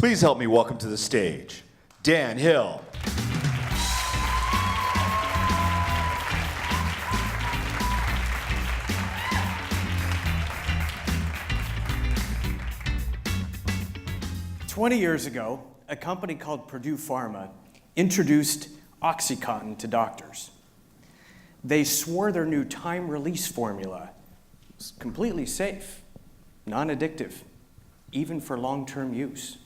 Please help me welcome to the stage, Dan Hill. "20 years ago, a company called Purdue Pharma introduced OxyContin to doctors. They swore their new time-release formula was completely safe, non-addictive, even for long-term use.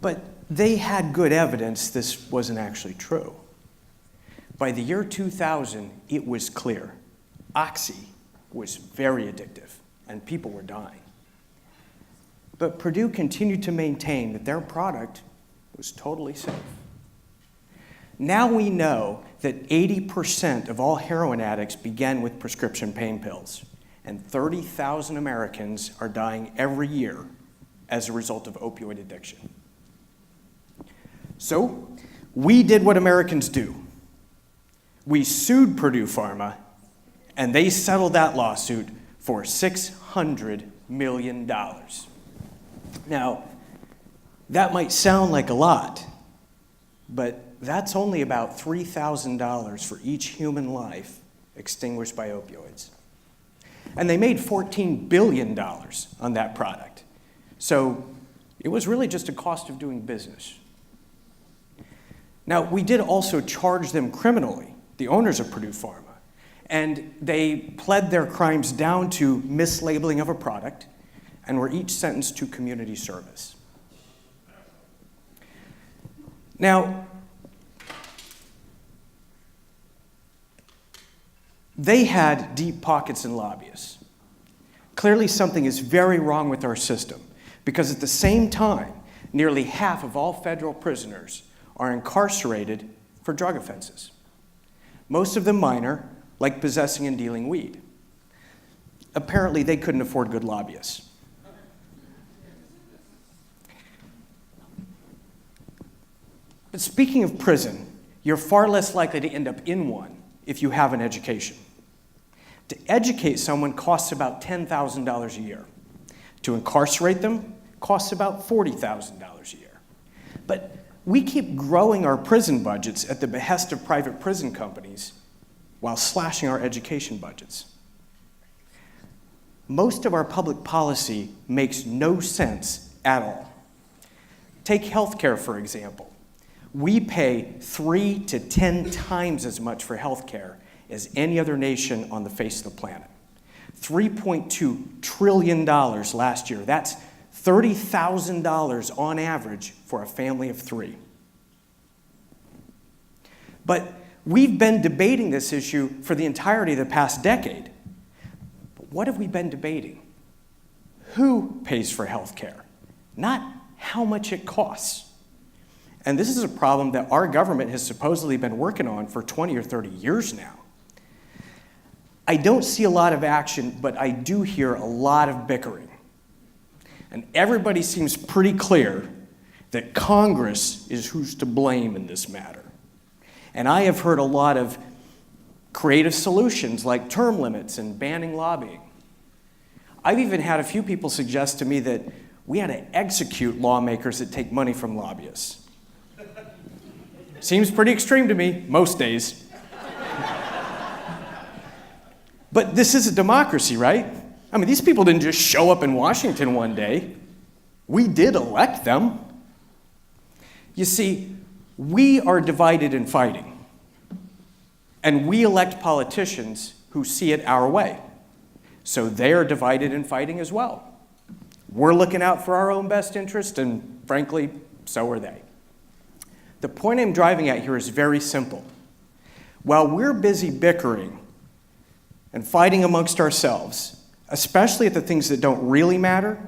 But they had good evidence this wasn't actually true. By the year 2000, it was clear. Oxy was very addictive, and people were dying. But Purdue continued to maintain that their product was totally safe. Now we know that 80% of all heroin addicts begin with prescription pain pills, and 30,000 Americans are dying every year as a result of opioid addiction. So we did what Americans do. We sued Purdue Pharma, and they settled that lawsuit for $600 million. Now, that might sound like a lot, but that's only about $3,000 for each human life extinguished by opioids. And they made $14 billion on that product. So it was really just a cost of doing business. Now, we did also charge them criminally, the owners of Purdue Pharma, and they pled their crimes down to mislabeling of a product and were each sentenced to community service. Now, they had deep pockets and lobbyists. Clearly something is very wrong with our system, because at the same time, nearly half of all federal prisoners are incarcerated for drug offenses. Most of them minor, like possessing and dealing weed. Apparently, they couldn't afford good lobbyists. But speaking of prison, you're far less likely to end up in one if you have an education. To educate someone costs about $10,000 a year. To incarcerate them costs about $40,000 a year. But we keep growing our prison budgets at the behest of private prison companies while slashing our education budgets. Most of our public policy makes no sense at all. Take healthcare, for example. We pay 3 to 10 times as much for healthcare as any other nation on the face of the planet. $3.2 trillion last year. That's $30,000 on average for a family of 3. But we've been debating this issue for the entirety of the past decade. But what have we been debating? Who pays for healthcare? Not how much it costs. And this is a problem that our government has supposedly been working on for 20 or 30 years now. I don't see a lot of action, but I do hear a lot of bickering. And everybody seems pretty clear that Congress is who's to blame in this matter. And I have heard a lot of creative solutions like term limits and banning lobbying. I've even had a few people suggest to me that we had to execute lawmakers that take money from lobbyists. Seems pretty extreme to me, most days. But this is a democracy, right? I mean, these people didn't just show up in Washington one day. We did elect them. You see, we are divided and fighting. And we elect politicians who see it our way. So they are divided and fighting as well. We're looking out for our own best interest, and frankly, so are they. The point I'm driving at here is very simple. While we're busy bickering and fighting amongst ourselves, especially at the things that don't really matter,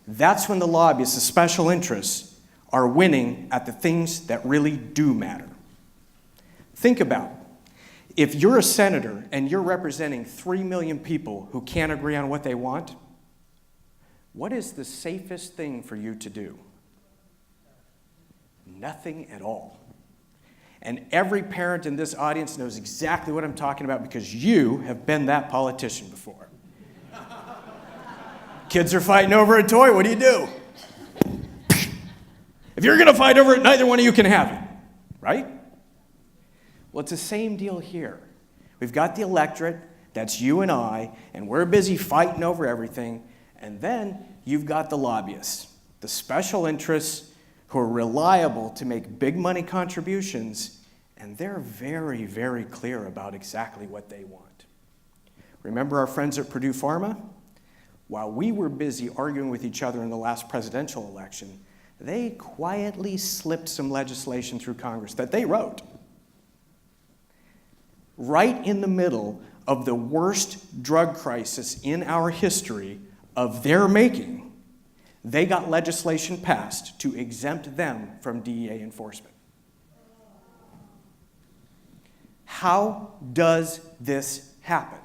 that's when the lobbyists, the special interests, are winning at the things that really do matter. Think about it. If you're a senator and you're representing 3 million people who can't agree on what they want, what is the safest thing for you to do? Nothing at all. And every parent in this audience knows exactly what I'm talking about because you have been that politician before. Kids are fighting over a toy, what do? If you're going to fight over it, neither one of you can have it, right? Well, it's the same deal here. We've got the electorate, that's you and I, and we're busy fighting over everything. And then you've got the lobbyists, the special interests who are reliable to make big money contributions, and they're very, very clear about exactly what they want. Remember our friends at Purdue Pharma? While we were busy arguing with each other in the last presidential election, they quietly slipped some legislation through Congress that they wrote. Right in the middle of the worst drug crisis in our history of their making, they got legislation passed to exempt them from DEA enforcement. How does this happen?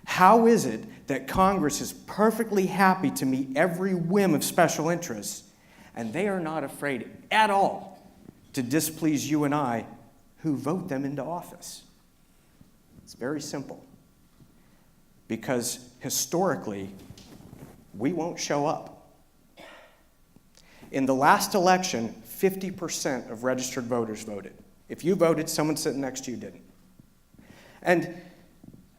How is it that Congress is perfectly happy to meet every whim of special interests, and they are not afraid at all to displease you and I who vote them into office? It's very simple. Because historically, we won't show up. In the last election, 50% of registered voters voted. If you voted, someone sitting next to you didn't. And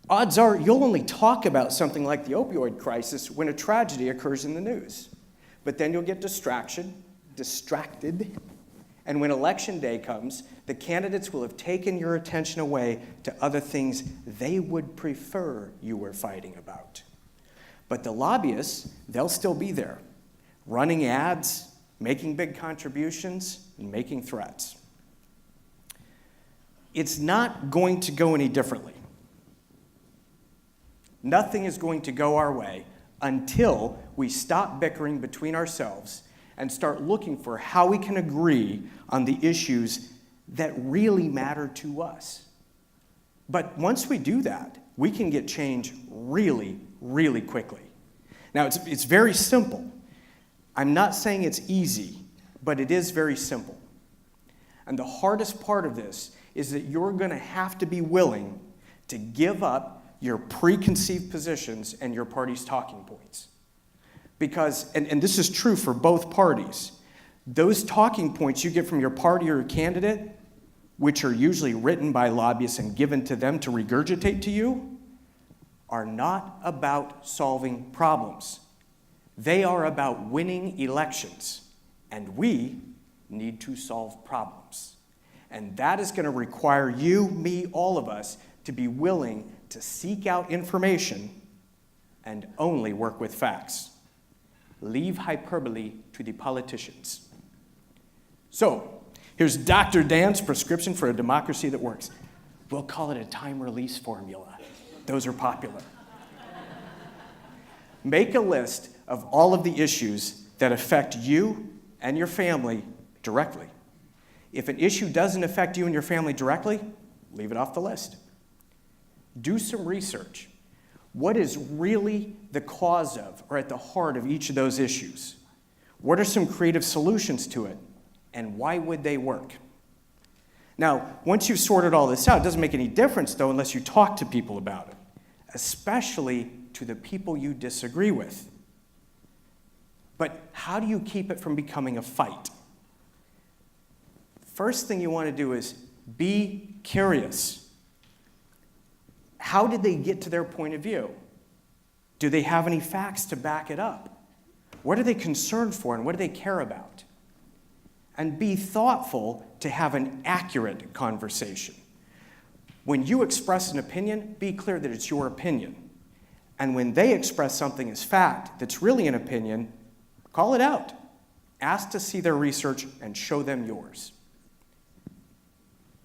odds are you'll only talk about something like the opioid crisis when a tragedy occurs in the news. But then you'll get distracted, and when election day comes, the candidates will have taken your attention away to other things they would prefer you were fighting about. But the lobbyists, they'll still be there, running ads, making big contributions, and making threats. It's not going to go any differently. Nothing is going to go our way until we stop bickering between ourselves and start looking for how we can agree on the issues that really matter to us. But once we do that, we can get change really, really quickly. Now, it's very simple. I'm not saying it's easy, but it is very simple. And the hardest part of this is that you're going to have to be willing to give up your preconceived positions and your party's talking points. Because, and this is true for both parties, those talking points you get from your party or your candidate, which are usually written by lobbyists and given to them to regurgitate to you, are not about solving problems. They are about winning elections, and we need to solve problems. And that is going to require you, me, all of us to be willing to seek out information and only work with facts. Leave hyperbole to the politicians. So, here's Dr. Dan's prescription for a democracy that works. We'll call it a time release formula. Those are popular. Make a list of all of the issues that affect you and your family directly. If an issue doesn't affect you and your family directly, leave it off the list. Do some research. What is really the cause of or at the heart of each of those issues? What are some creative solutions to it? And why would they work? Now, once you've sorted all this out, it doesn't make any difference, though, unless you talk to people about it, especially to the people you disagree with. But how do you keep it from becoming a fight? First thing you want to do is be curious. How did they get to their point of view? Do they have any facts to back it up? What are they concerned for and what do they care about? And be thoughtful to have an accurate conversation. When you express an opinion, be clear that it's your opinion. And when they express something as fact that's really an opinion, call it out. Ask to see their research and show them yours.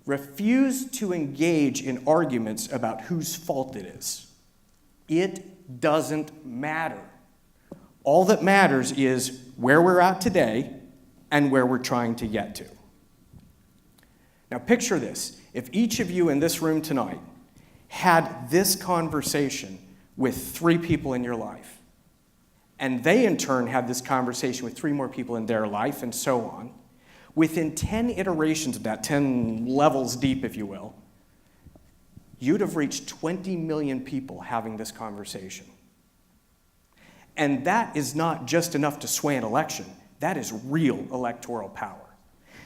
Refuse to engage in arguments about whose fault it is. It doesn't matter. All that matters is where we're at today and where we're trying to get to. Now picture this. If each of you in this room tonight had this conversation with 3 people in your life, and they in turn had this conversation with 3 more people in their life, and so on, within 10 iterations of that, 10 levels deep, if you will, you'd have reached 20 million people having this conversation. And that is not just enough to sway an election. That is real electoral power.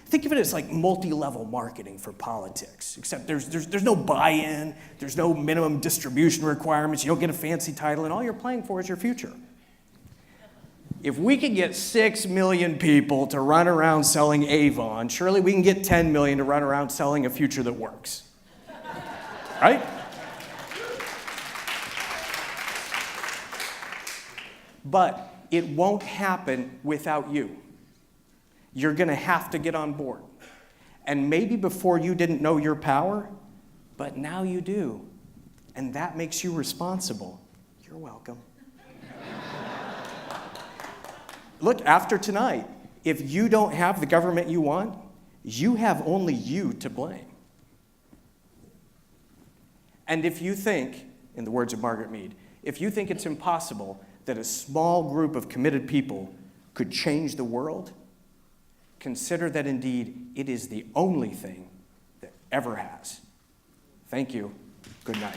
Think of it as like multi-level marketing for politics, except there's no buy-in, there's no minimum distribution requirements, you don't get a fancy title, and all you're playing for is your future. If we could get 6 million people to run around selling Avon, surely we can get 10 million to run around selling a future that works. Right? But it won't happen without you. You're going to have to get on board. And maybe before you didn't know your power, but now you do. And that makes you responsible. You're welcome. Look, after tonight, if you don't have the government you want, you have only you to blame. And if you think, in the words of Margaret Mead, if you think it's impossible that a small group of committed people could change the world, consider that indeed it is the only thing that ever has. Thank you. Good night.